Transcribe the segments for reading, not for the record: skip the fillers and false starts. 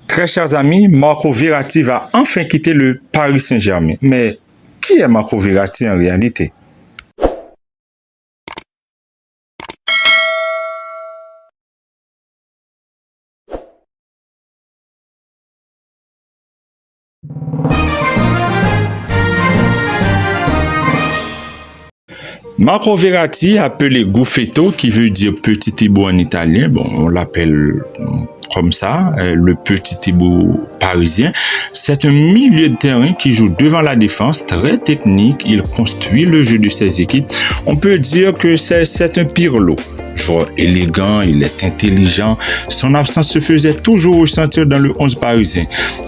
Très chers amis, Marco Verratti va enfin quitter le Paris Saint-Germain. Mais qui est Marco Verratti en réalité? Marco Verratti, appelé Gouffetto, qui veut dire petit Thibaut en italien, bon, on l'appelle comme ça, le petit Thibaut parisien, c'est un milieu de terrain qui joue devant la défense, très technique, il construit le jeu de ses équipes. On peut dire que c'est un Pirlo. Joueur élégant, il est intelligent. Son absence se faisait toujours ressentir dans le 11 parisien.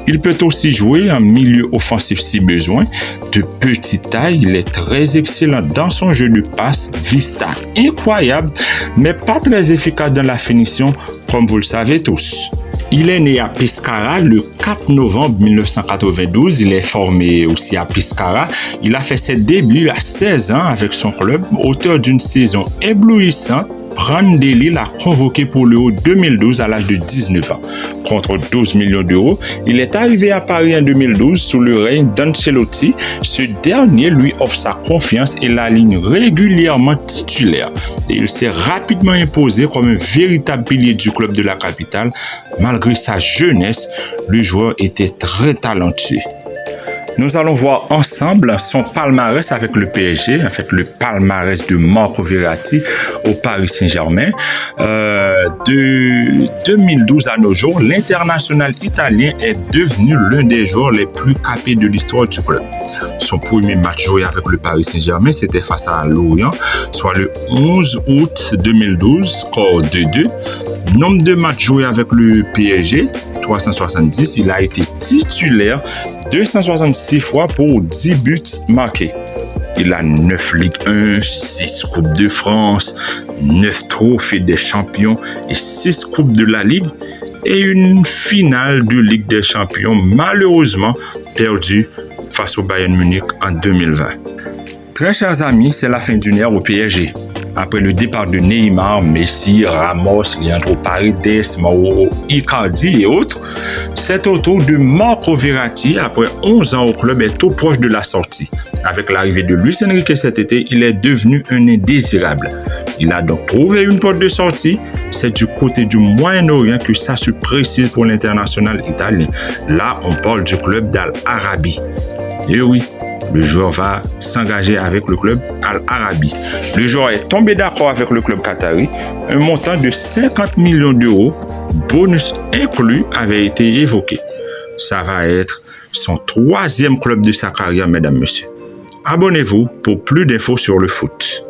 Il peut aussi jouer en milieu offensif si besoin. De petite taille, il est très excellent dans son jeu de passe, vista incroyable, mais pas très efficace dans la finition, comme vous le savez tous. Il est né à Pescara le 4 novembre 1992. Il est formé aussi à Pescara. Il a fait ses débuts à 16 ans avec son club, auteur d'une saison éblouissante. Prandelli l'a convoqué pour l'Euro 2012 à l'âge de 19 ans. Contre 12 millions d'euros, il est arrivé à Paris en 2012 sous le règne d'Ancelotti. Ce dernier lui offre sa confiance et l'aligne régulièrement titulaire. Et il s'est rapidement imposé comme un véritable pilier du club de la capitale. Malgré sa jeunesse, le joueur était très talentueux. Nous allons voir ensemble son palmarès avec le PSG, en fait le palmarès de Marco Verratti au Paris Saint-Germain. De 2012 à nos jours, l'international italien est devenu l'un des joueurs les plus capés de l'histoire du club. Son premier match joué avec le Paris Saint-Germain, c'était face à Lorient, soit le 11 août 2012, score 2-2. Nombre de matchs joués avec le PSG, 370. Il a été titulaire 266 fois pour 10 buts marqués. Il a 9 Ligue 1, 6 Coupes de France, 9 trophées des champions et 6 Coupes de la Ligue et une finale de Ligue des champions malheureusement perdue face au Bayern Munich en 2020. Très chers amis, c'est la fin d'une ère au PSG. Après le départ de Neymar, Messi, Ramos, Leandro Paredes, Mauro Icardi et autres, c'est au tour de Marco Verratti, après 11 ans au club, est tout proche de la sortie. Avec l'arrivée de Luis Enrique cet été, il est devenu un indésirable. Il a donc trouvé une porte de sortie. C'est du côté du Moyen-Orient que ça se précise pour l'international italien. Là, on parle du club d'Al Arabi. Et oui, le joueur va s'engager avec le club Al Arabi. Le joueur est tombé d'accord avec le club qatari. Un montant de 50 millions d'euros, bonus inclus, avait été évoqué. Ça va être son 3e club de sa carrière, mesdames, messieurs. Abonnez-vous pour plus d'infos sur le foot.